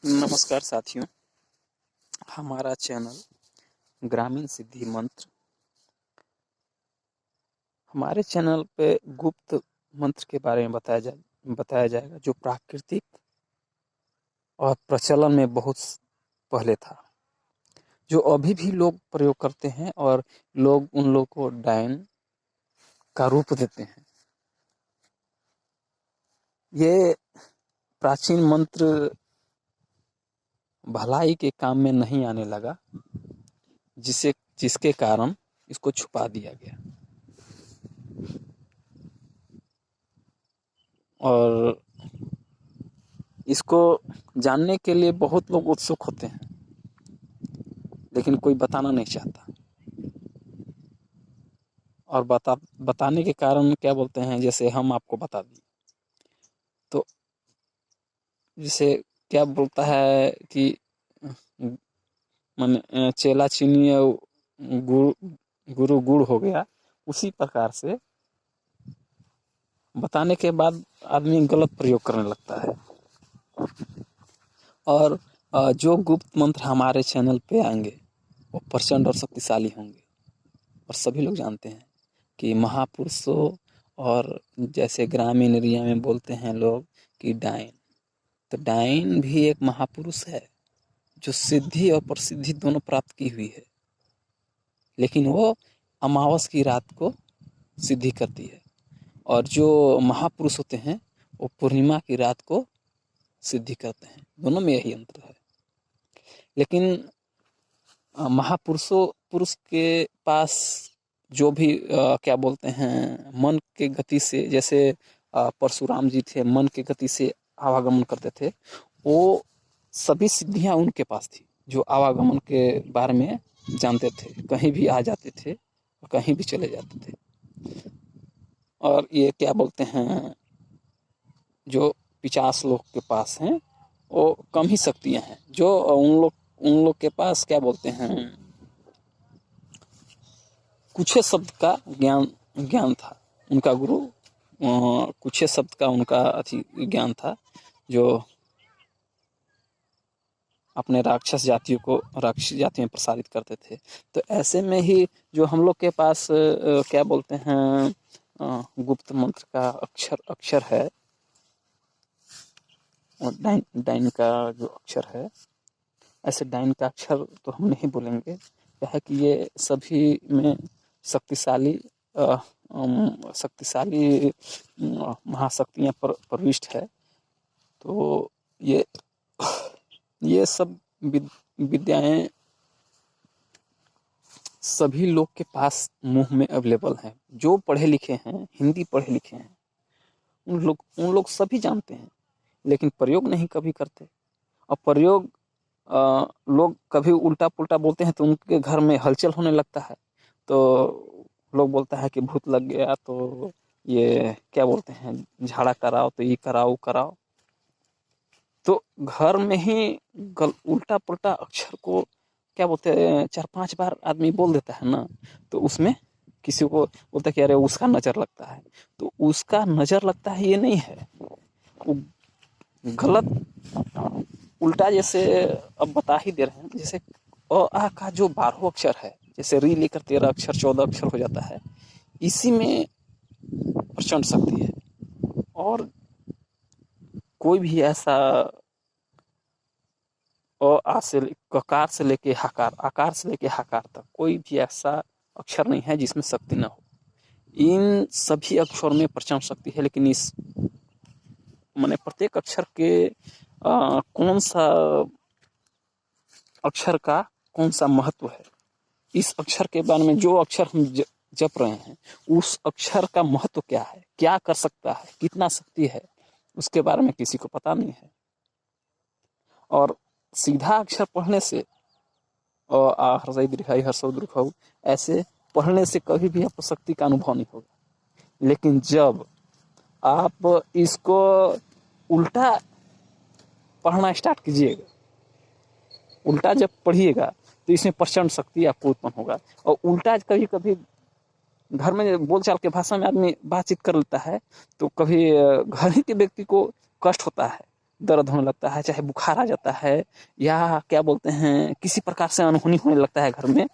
नमस्कार साथियों, हमारा चैनल ग्रामीण सिद्धि मंत्र। हमारे चैनल पे गुप्त मंत्र के बारे में बताया जाएगा जो प्राकृतिक और प्रचलन में बहुत पहले था, जो अभी भी लोग प्रयोग करते हैं और लोग उन लोग को डायन का रूप देते हैं। ये प्राचीन मंत्र भलाई के काम में नहीं आने लगा, जिसके कारण इसको छुपा दिया गया। और इसको जानने के लिए बहुत लोग उत्सुक होते हैं, लेकिन कोई बताना नहीं चाहता। और बताने के कारण क्या बोलते हैं, जैसे हम आपको बता दिए तो जैसे क्या बोलता है कि मन चेला चीनी गुरु गुड़ हो गया। उसी प्रकार से बताने के बाद आदमी गलत प्रयोग करने लगता है। और जो गुप्त मंत्र हमारे चैनल पे आएंगे वो प्रचंड और शक्तिशाली होंगे। और सभी लोग जानते हैं कि महापुरुषों, और जैसे ग्रामीण एरिया में बोलते हैं लोग कि डायन, तो डायन भी एक महापुरुष है जो सिद्धि और प्रसिद्धि दोनों प्राप्त की हुई है, लेकिन वो अमावस की रात को सिद्धि करती है। और जो महापुरुष होते हैं वो पूर्णिमा की रात को सिद्धि करते हैं। दोनों में यही अंतर है। लेकिन पुरुष के पास जो भी क्या बोलते हैं, मन के गति से, जैसे परशुराम जी थे, मन के गति से आवागमन करते थे, वो सभी सिद्धियां उनके पास थी, जो आवागमन के बारे में जानते थे। कहीं भी आ जाते थे और कहीं भी चले जाते थे। और ये क्या बोलते हैं, जो 50 लोग के पास हैं वो कम ही शक्तियां हैं। जो उन लोग के पास क्या बोलते हैं, कुछ शब्द का ज्ञान था। उनका गुरु कुछ शब्द का उनका ज्ञान था, जो अपने राक्षस जाति में प्रसारित करते थे। तो ऐसे में ही जो हम लोग के पास क्या बोलते हैं, गुप्त मंत्र का अक्षर है, और डाइन का जो अक्षर है, ऐसे डाइन का अक्षर तो हम नहीं बोलेंगे। क्या है कि ये सभी में शक्तिशाली महाशक्तियाँ प्रविष्ट है। तो ये सब विद्याएं सभी लोग के पास मुंह में अवेलेबल हैं। जो पढ़े लिखे हैं, हिंदी पढ़े लिखे हैं, उन लोग सभी जानते हैं, लेकिन प्रयोग नहीं कभी करते। और प्रयोग लोग कभी उल्टा पुल्टा बोलते हैं तो उनके घर में हलचल होने लगता है। तो लोग बोलता है कि भूत लग गया, तो ये क्या बोलते हैं, झाड़ा कराओ, तो ये कराओ कराओ। तो घर में ही उल्टा पुल्टा अक्षर को क्या बोलते हैं, 4-5 बार आदमी बोल देता है ना, तो उसमें किसी को बोलता है कि अरे उसका नजर लगता है। तो उसका नजर लगता है ये नहीं है, वो गलत उल्टा, जैसे अब बता ही दे रहे हैं। जैसे अ आ का जो 12 अक्षर है, जैसे री लेकर 13 अक्षर 14 अक्षर हो जाता है, इसी में प्रचंड शक्ति है। और कोई भी ऐसा ककार से लेके हकार, आकार से लेके हकार तक कोई भी ऐसा अक्षर नहीं है जिसमें शक्ति ना हो। इन सभी अक्षरों में प्रचंड शक्ति है, लेकिन इस माने प्रत्येक अक्षर के कौन सा अक्षर का कौन सा महत्व है, इस अक्षर के बारे में, जो अक्षर हम जप रहे हैं, उस अक्षर का महत्व क्या है, क्या कर सकता है, कितना शक्ति है, उसके बारे में किसी को पता नहीं है। और सीधा अक्षर पढ़ने से हर्षई दीर्घाई हर्षौ दीर्घौ ऐसे पढ़ने से कभी भी आपको शक्ति का अनुभव नहीं होगा। लेकिन जब आप इसको उल्टा पढ़ना स्टार्ट कीजिएगा, उल्टा जब पढ़िएगा तो इसमें प्रचंड शक्ति आपको उत्पन्न होगा। और उल्टा कभी कभी घर में बोलचाल के भाषा में आदमी बातचीत कर लेता है, तो कभी घर ही के व्यक्ति को कष्ट होता है, दर्द होने लगता है, चाहे बुखार आ जाता है, या क्या बोलते हैं किसी प्रकार से अनहोनी होने लगता है घर में,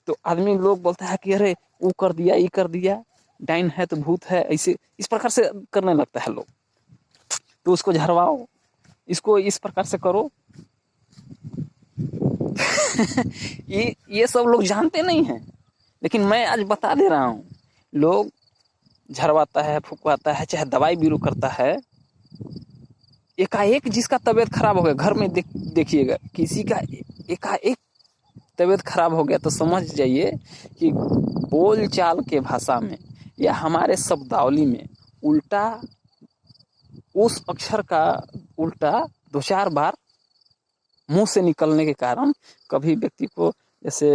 तो आदमी लोग बोलता है कि अरे वो कर दिया, ये कर दिया, डाइन है तो भूत है, ऐसे इस प्रकार से करने लगता है लोग। तो उसको झरवाओ, इसको इस प्रकार से करो। ये सब लोग जानते नहीं हैं, लेकिन मैं आज बता दे रहा हूँ। लोग झरवाता है, फुकवाता है, चाहे दवाई बीरो करता है, एकाएक जिसका तबीयत खराब हो गया, घर में देखिएगा किसी का एकाएक तबीयत खराब हो गया, तो समझ जाइए कि बोल चाल के भाषा में या हमारे शब्दावली में उल्टा, उस अक्षर का उल्टा 2-4 बार मुंह से निकलने के कारण कभी व्यक्ति को जैसे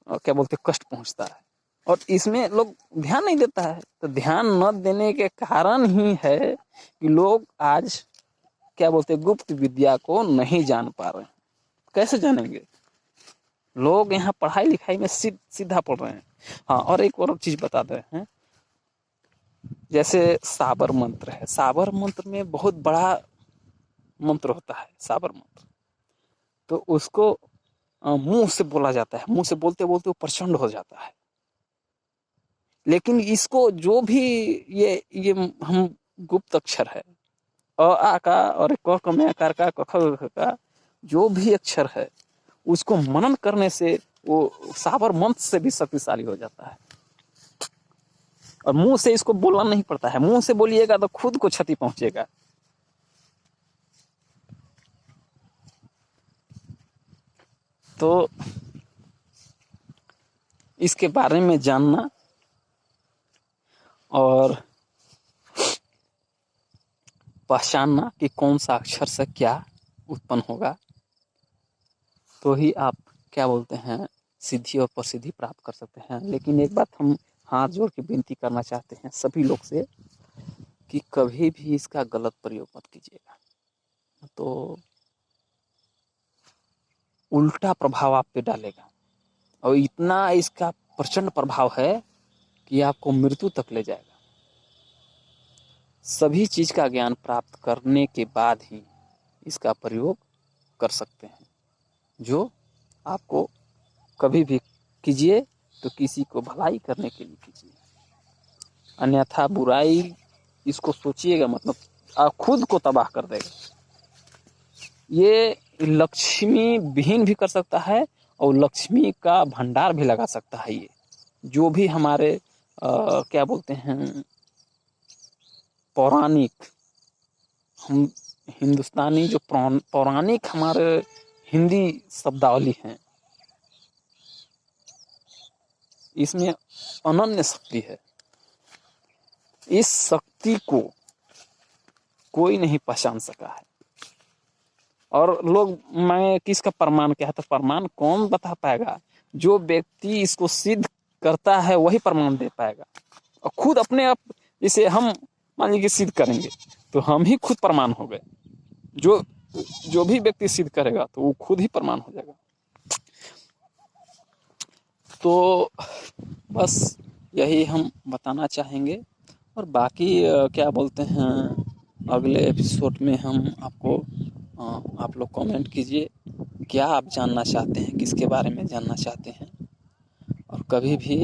क्या बोलते कष्ट पहुंचता है, और इसमें लोग ध्यान नहीं देता है। तो ध्यान न देने के कारण ही है कि लोग आज क्या बोलते गुप्त विद्या को नहीं जान पा रहे हैं। कैसे जानेंगे? लोग यहाँ पढ़ाई लिखाई में सीधा पढ़ रहे हैं। हाँ, और एक और चीज बता दे हैं, जैसे साबर मंत्र है, साबर मंत्र में बहुत बड़ा मंत्र होता है साबर मंत्र, तो उसको मुंह से बोला जाता है, मुंह से बोलते बोलते वो प्रचंड हो जाता है। लेकिन इसको जो भी ये हम गुप्त अक्षर है, अ आ का और क क में आकार का, क ख का जो भी अक्षर है, उसको मनन करने से वो साबर मंत्र से भी शक्तिशाली हो जाता है। और मुंह से इसको बोलना नहीं पड़ता है, मुंह से बोलिएगा तो खुद को क्षति पहुंचेगा। तो इसके बारे में जानना और पहचानना कि कौन सा अक्षर से क्या उत्पन्न होगा, तो ही आप क्या बोलते हैं सिद्धि और प्रसिद्धि प्राप्त कर सकते हैं। लेकिन एक बात हम हाथ जोड़ के विनती करना चाहते हैं सभी लोग से कि कभी भी इसका गलत प्रयोग मत कीजिएगा, तो उल्टा प्रभाव आप पे डालेगा। और इतना इसका प्रचंड प्रभाव है कि आपको मृत्यु तक ले जाएगा। सभी चीज का ज्ञान प्राप्त करने के बाद ही इसका प्रयोग कर सकते हैं। जो आपको कभी भी कीजिए तो किसी को भलाई करने के लिए कीजिए, अन्यथा बुराई इसको सोचिएगा मतलब आप खुद को तबाह कर देगा। ये लक्ष्मी विहीन भी कर सकता है और लक्ष्मी का भंडार भी लगा सकता है। ये जो भी हमारे क्या बोलते हैं पौराणिक, हम हिंदुस्तानी जो पौराणिक हमारे हिंदी शब्दावली हैं, इसमें अनन्य शक्ति है। इस शक्ति को कोई नहीं पहचान सका है। और लोग मैं किसका प्रमाण क्या है, तो प्रमाण कौन बता पाएगा? जो व्यक्ति इसको सिद्ध करता है वही प्रमाण दे पाएगा। और खुद अपने आप इसे हम मान लीजिए सिद्ध करेंगे तो हम ही खुद प्रमाण हो गए। जो भी व्यक्ति सिद्ध करेगा तो वो खुद ही प्रमाण हो जाएगा। तो बस यही हम बताना चाहेंगे। और बाकी क्या बोलते हैं अगले एपिसोड में हम आपको आप लोग कमेंट कीजिए क्या आप जानना चाहते हैं, किसके बारे में जानना चाहते हैं। और कभी भी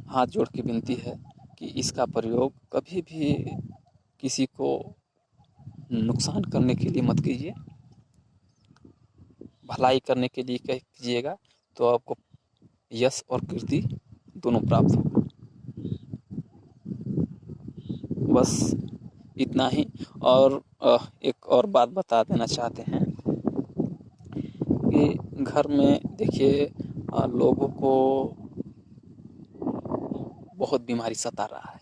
हाथ जोड़ के विनती है कि इसका प्रयोग कभी भी किसी को नुकसान करने के लिए मत कीजिए, भलाई करने के लिए कीजिएगा तो आपको यश और कीर्ति दोनों प्राप्त होगा। बस इतना ही। और एक और बात बता देना चाहते हैं कि घर में देखिए लोगों को बहुत बीमारी सता रहा है,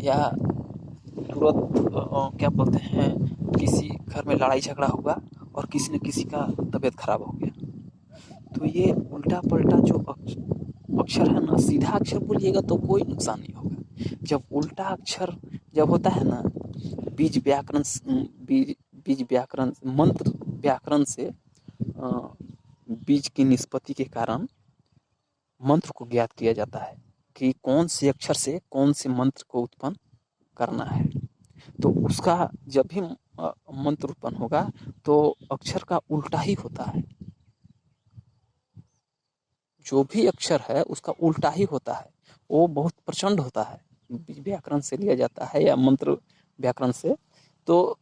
या तुरंत क्या बोलते हैं किसी घर में लड़ाई झगड़ा हुआ और किसी न किसी का तबीयत खराब हो गया, तो ये उल्टा पलटा जो अक्षर है ना, सीधा अक्षर बोलिएगा तो कोई नुकसान नहीं होगा। जब उल्टा अक्षर जब होता है ना, बीज व्याकरण मंत्र व्याकरण से बीज की निष्पत्ति के कारण मंत्र को ज्ञात किया जाता है कि कौन से अक्षर से कौन से मंत्र को उत्पन्न करना है। तो उसका जब भी मंत्र उत्पन्न होगा तो अक्षर का उल्टा ही होता है। जो भी अक्षर है उसका उल्टा ही होता है, वो बहुत प्रचंड होता है, व्याकरण से लिया जाता है या मंत्र व्याकरण से। तो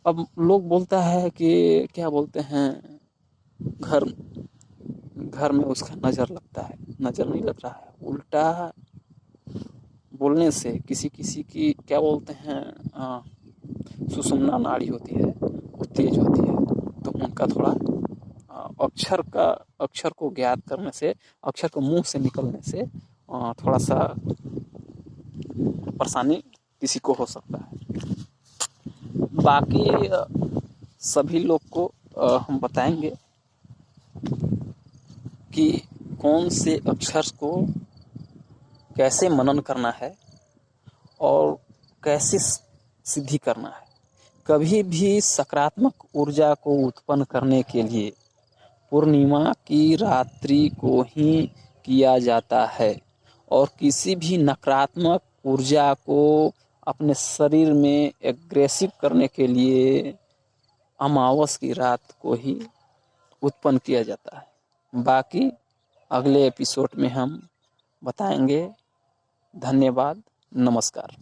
अब लोग बोलता है कि क्या बोलते हैं, घर घर में उसका नज़र लगता है, नज़र नहीं लग रहा है। उल्टा बोलने से किसी किसी की क्या बोलते हैं सुषुम्ना नाड़ी होती है वो तेज होती है, तो उनका थोड़ा अक्षर को ज्ञात करने से, अक्षर को मुंह से निकलने से थोड़ा सा परेशानी किसी को हो सकता है। बाकी सभी लोग को हम बताएंगे कि कौन से अक्षर को कैसे मनन करना है और कैसे सिद्धि करना है। कभी भी सकारात्मक ऊर्जा को उत्पन्न करने के लिए पूर्णिमा की रात्रि को ही किया जाता है, और किसी भी नकारात्मक ऊर्जा को अपने शरीर में एग्रेसिव करने के लिए अमावस की रात को ही उत्पन्न किया जाता है। बाकी अगले एपिसोड में हम बताएंगे। धन्यवाद, नमस्कार।